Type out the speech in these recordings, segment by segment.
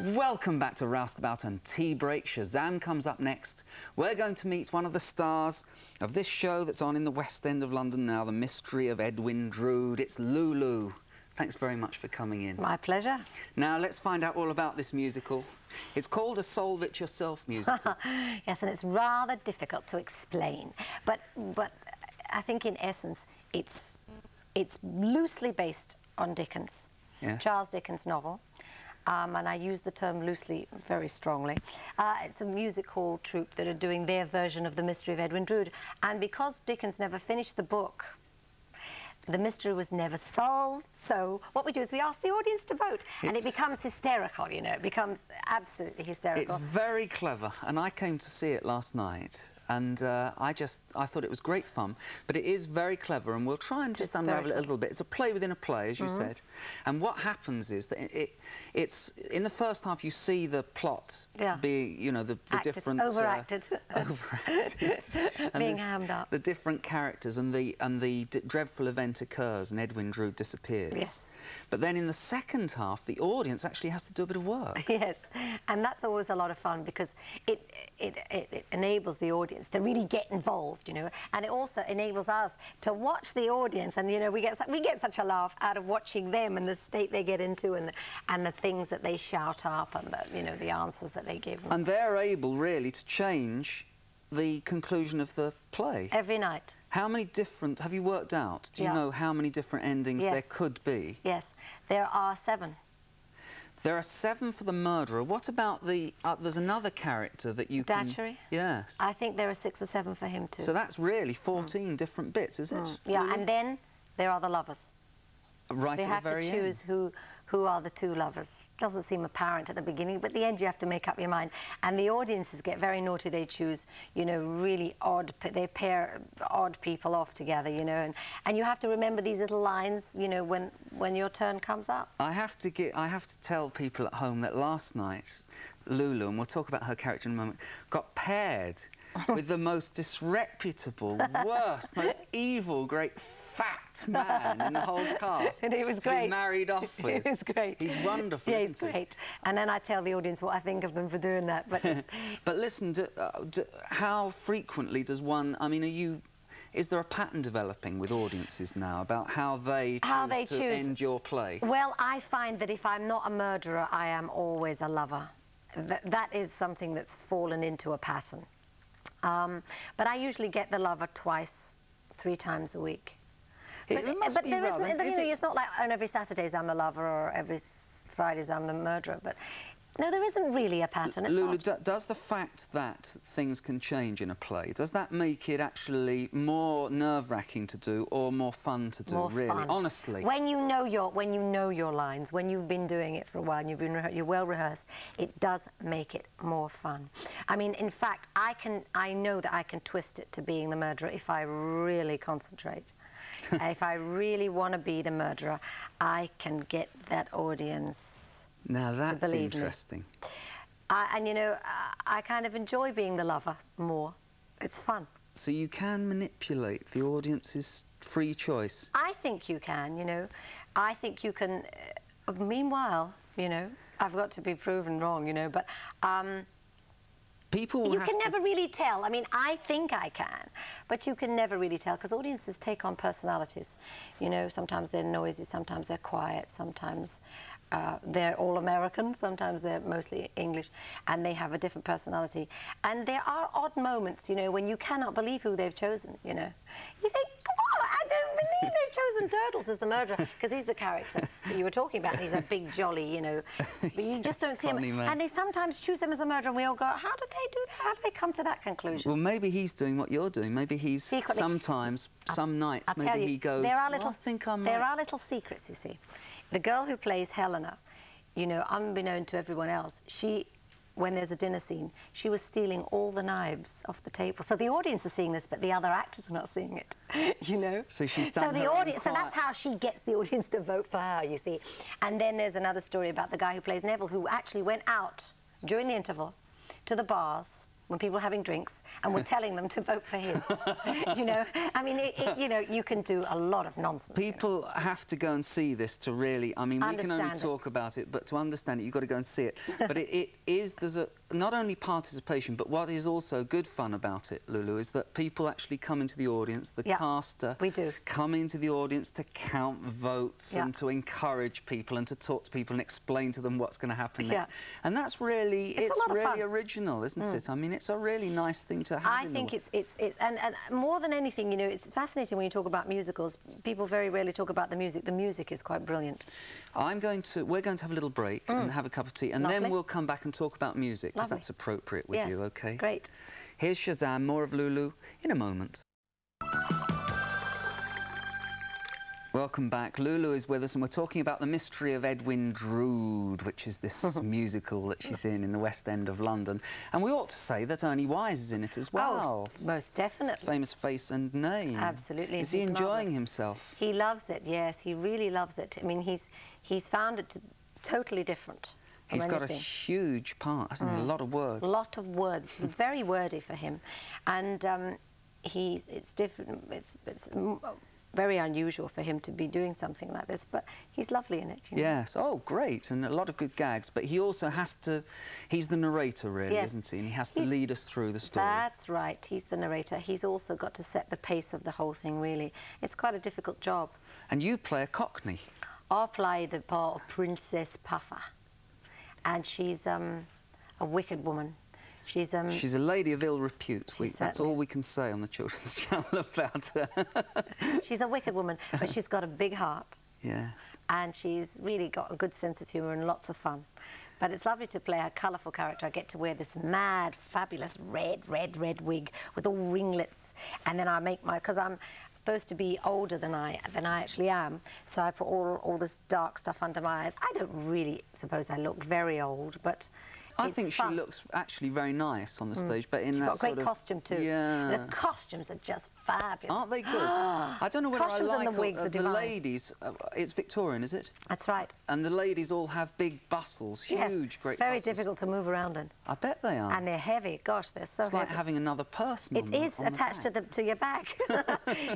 Welcome back to Roustabout and Tea Break. Shazam comes up next. We're going to meet one of the stars of this show that's on in the West End of London now, The Mystery of Edwin Drood. It's Lulu. Thanks very much for coming in. My pleasure. Now, let's find out all about this musical. It's called a Solve It Yourself musical. Yes, and it's rather difficult to explain. But I think in essence, it's loosely based on Dickens, Charles Dickens' novel. And I use the term loosely very strongly. It's a music hall troupe that are doing their version of The Mystery of Edwin Drood. And because Dickens never finished the book, the mystery was never solved. So what we do is we ask the audience to vote. And it becomes hysterical, you know. It becomes absolutely hysterical. It's very clever. And I came to see it last night. And I thought it was great fun, but it is very clever, and we'll try and just unravel it a little bit. It's a play within a play, as you said. And what happens is that it's in the first half you see the plot be, you know, the different overacted, being hammed up. The different characters, and the dreadful event occurs, and Edwin Drood disappears. Yes. But then in the second half, the audience actually has to do a bit of work. Yes, and that's always a lot of fun because it enables the audience to really get involved, you know, and it also enables us to watch the audience, and you know, we get such a laugh out of watching them and the state they get into, and the things that they shout up, and the, you know, the answers that they give. And they're able really to change the conclusion of the play every night. How many different have you worked out? Do you know how many different endings there could be? Yes, there are 7. There are 7 for the murderer. What about the... there's another character that you can... Datchery? Yes. I think there are 6 or 7 for him too. So that's really 14 different bits, is it? Yeah, and then there are the lovers. Right at the very end. They have to choose who are the 2 lovers. Doesn't seem apparent at the beginning, but at the end you have to make up your mind. And the audiences get very naughty. They choose, you know, really odd... They pair odd people off together, you know, and you have to remember these little lines, you know, when your turn comes up. I have to tell people at home that last night, Lulu, and we'll talk about her character in a moment, got paired with the most disreputable, worst, most evil, great fat man in the whole cast. And he was great. To be married off with. He was great. He's wonderful, yeah, he's great. And then I tell the audience what I think of them for doing that. But but listen, how frequently does one? I mean, is there a pattern developing with audiences now about how they choose to end your play? Well, I find that if I'm not a murderer, I am always a lover. That is something that's fallen into a pattern. But I usually get the lover 2, 3 times a week. But it's not like on every Saturdays I'm the lover or every Fridays I'm the murderer. But no, there isn't really a pattern. Lulu, does the fact that things can change in a play, does that make it actually more nerve-wracking to do or more fun to do? Really, honestly, when you know your lines, when you've been doing it for a while, and you're well rehearsed, it does make it more fun. I mean, in fact, I know that I can twist it to being the murderer if I really concentrate. If I really want to be the murderer, I can get that audience. Now that's interesting. And you know, I kind of enjoy being the lover more. It's fun. So you can manipulate the audience's free choice? I think you can, you know. I think you can... meanwhile, you know, I've got to be proven wrong, you know, but... you can never really tell. I mean, I think I can, but you can never really tell because audiences take on personalities. You know, sometimes they're noisy, sometimes they're quiet, sometimes they're all American, sometimes they're mostly English, and they have a different personality. And there are odd moments, you know, when you cannot believe who they've chosen, you know. You think, oh, I don't believe they've chosen Turtles as the murderer, because he's the character that you were talking about. He's a big, jolly, you know, but you just don't see him. Man. And they sometimes choose him as a murderer, and we all go, how did they do that? How did they come to that conclusion? Well, maybe he's doing what you're doing. Maybe he's sometimes, some nights, maybe he goes, there are little secrets, you see. The girl who plays Helena, you know, unbeknown to everyone else, when there's a dinner scene, she was stealing all the knives off the table. So the audience is seeing this, but the other actors are not seeing it, you know. So she's done So that's how she gets the audience to vote for her, you see. And then there's another story about the guy who plays Neville, who actually went out during the interval to the bars when people are having drinks and we're telling them to vote for him. You know, I mean, you know, you can do a lot of nonsense. People have to go and see this to really, I mean, we can only talk about it, but to understand it, you've got to go and see it. But there's not only participation, but what is also good fun about it, Lulu, is that people actually come into the audience, the caster come into the audience to count votes and to encourage people and to talk to people and explain to them what's going to happen next. And that's really, it's really original, isn't it? I mean, it's a really nice thing to have. I think it's and more than anything, you know, it's fascinating when you talk about musicals. People very rarely talk about the music. The music is quite brilliant. We're going to have a little break and have a cup of tea, and then we'll come back and talk about music, because that's appropriate with you, okay? Great. Here's Shazam, more of Lulu in a moment. Welcome back. Lulu is with us and we're talking about The Mystery of Edwin Drood, which is this musical that she's in the West End of London. And we ought to say that Ernie Wise is in it as well. Oh, most definitely. Famous face and name. Absolutely. Is he enjoying himself? He loves it, yes. He really loves it. I mean, he's found it totally different. He's got a huge part, hasn't he? A lot of words. A lot of words. Very wordy for him. And it's different. It's very unusual for him to be doing something like this, but he's lovely in it. You know? Yes, oh great, and a lot of good gags, but he also has to, he's the narrator really, isn't he? And he has to lead us through the story. That's right, he's the narrator. He's also got to set the pace of the whole thing, really. It's quite a difficult job. And you play a Cockney. I play the part of Princess Puffer, and she's a wicked woman. She's a lady of ill repute. That's all we can say on the Children's Channel about her. She's a wicked woman, but she's got a big heart. Yes. And she's really got a good sense of humour and lots of fun. But it's lovely to play a colourful character. I get to wear this mad, fabulous red wig with all ringlets, and then I make because I'm supposed to be older than I actually am, so I put all this dark stuff under my eyes. I don't really suppose I look very old, but I think she looks actually very nice on the stage, but in that sort of... She's got a great costume too. Yeah. The costumes are just fabulous. Aren't they good? I don't know whether costumes I like and the wigs are divine. ladies. It's Victorian, is it? That's right. And the ladies all have big bustles, huge, great very bustles. difficult to move around in. I bet they are. And they're heavy. Gosh, they're so heavy. heavy. It's like having another person It is attached to your back.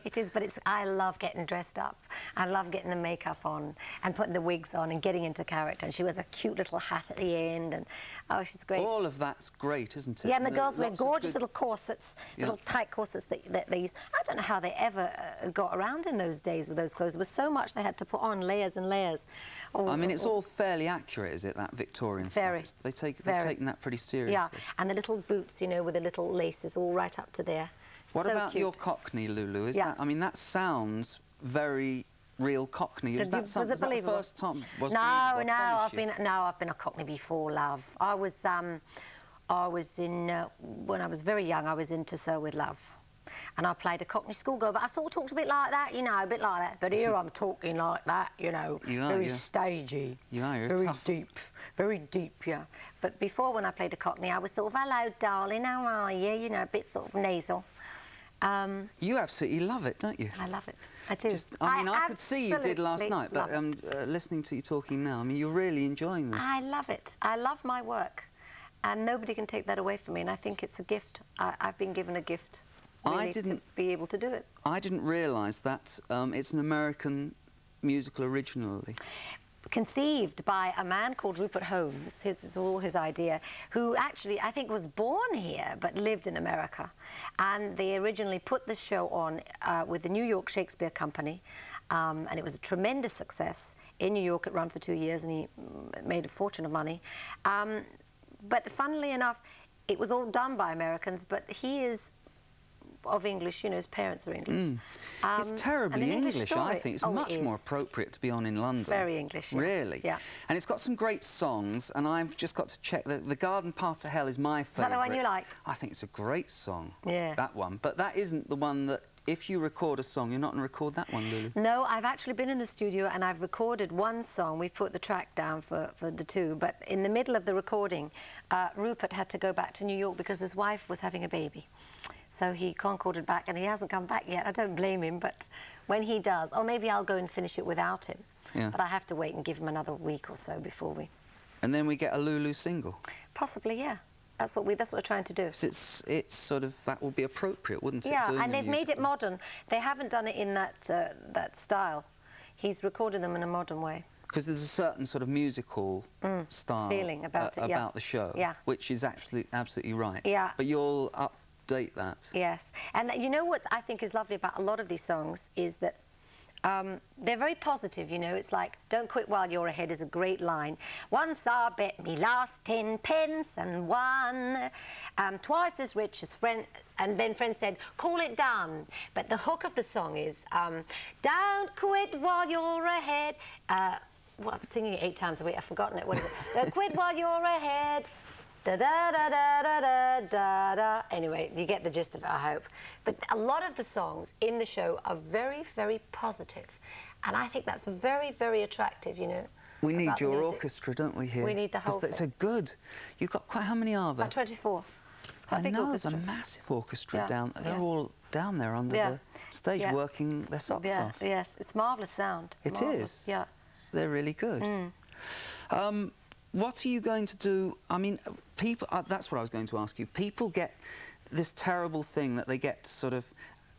It is, but I love getting dressed up. I love getting the makeup on and putting the wigs on and getting into character. And she wears a cute little hat at the end, and oh, she's great. All of that's great, isn't it? Yeah, and the girls wear gorgeous little corsets, little tight corsets that they use. I don't know how they ever got around in those days with those clothes. There was so much they had to put on, layers and layers. I mean, it's all fairly accurate, is it, that Victorian stuff? They've taken that pretty seriously. Yeah, and the little boots, you know, with the little laces all right up to there. What about your Cockney, Lulu? Is that, I mean, that sounds very real Cockney. Was that the first time? No, I've been a Cockney before, love. I was in when I was very young. I was into Sir with Love, and I played a Cockney schoolgirl. But I sort of talked a bit like that, you know, a bit like that. But here I'm talking like that, you know, very stagey, very deep, very deep, yeah. But before, when I played a Cockney, I was sort of, hello, darling, how are you? You know, a bit sort of nasal. You absolutely love it, don't you? I love it. I do. I mean, I could see you did last night, but listening to you talking now, I mean, you're really enjoying this. I love it. I love my work, and nobody can take that away from me, and I think it's a gift. I've been given a gift, really, to be able to do it. I didn't realise that it's an American musical originally. Conceived by a man called Rupert Holmes, it's all his idea, who actually, I think, was born here but lived in America. And they originally put the show on with the New York Shakespeare Company, and it was a tremendous success. In New York, it ran for 2 years, and he made a fortune of money. But funnily enough, it was all done by Americans, but he is of English, you know, his parents are English. It's terribly English, I think. It's much more appropriate to be on in London. Very English, yeah. Really? Yeah. And it's got some great songs, and I've just got to check. The Garden Path to Hell is my favourite. Is that the one you like? I think it's a great song, yeah. That one. But that isn't the one that, if you record a song, you're not going to record that one, Lulu? No, I've actually been in the studio and I've recorded one song. We've put the track down for the two, but in the middle of the recording, Rupert had to go back to New York because his wife was having a baby. So he concorded back, and he hasn't come back yet. I don't blame him, but when he does, or maybe I'll go and finish it without him. Yeah. But I have to wait and give him another week or so before we... And then we get a Lulu single? Possibly, yeah. That's what we're trying to do. So it's sort of, that would be appropriate, wouldn't it? Yeah, and they've made it modern. They haven't done it in that style. He's recorded them in a modern way. Because there's a certain sort of musical style feeling about it, about the show, which is absolutely right. Yeah. But you'll update that. Yes, and you know what I think is lovely about a lot of these songs is that they're very positive, you know. It's like, don't quit while you're ahead is a great line. Once I bet me last 10 pence and won, twice as rich as friend, and then friend said, call it done. But the hook of the song is, don't quit while you're ahead. Well, I'm singing it 8 times a week, I've forgotten it. What is it? Don't quit while you're ahead. Da da da da da da da da. Anyway, you get the gist of it, I hope. But a lot of the songs in the show are very, very positive, and I think that's very, very attractive. You know. We need your orchestra, don't we? Here. We need the whole thing. It's a good. You've got quite. How many are there? About 24. It's quite a big orchestra. There's a massive orchestra down. They're all down there under the stage, working their socks off. Yes, it's marvellous sound. It is. Yeah. They're really good. What are you going to do? I mean, people, that's what I was going to ask you. People get this terrible thing that they get sort of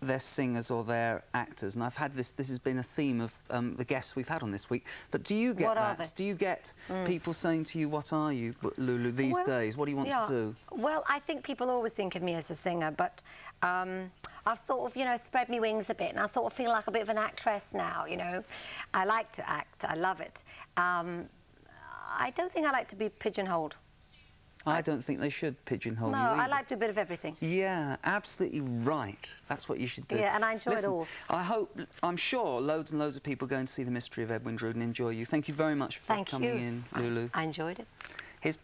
their singers or their actors, and I've had this has been a theme of the guests we've had on this week. But do you get that? Do you get people saying to you, what are you, Lulu, these days? What do you want to do? Well, I think people always think of me as a singer, but I've sort of, you know, spread my wings a bit, and I sort of feel like a bit of an actress now, you know. I like to act. I love it. I don't think I like to be pigeonholed. I don't think they should pigeonhole you either. No, I like to do a bit of everything. Yeah, absolutely right. That's what you should do. Yeah, and I enjoy it all. I'm sure loads and loads of people going to see The Mystery of Edwin Drood and enjoy you. Thank you very much for coming in, Lulu. I enjoyed it. Here's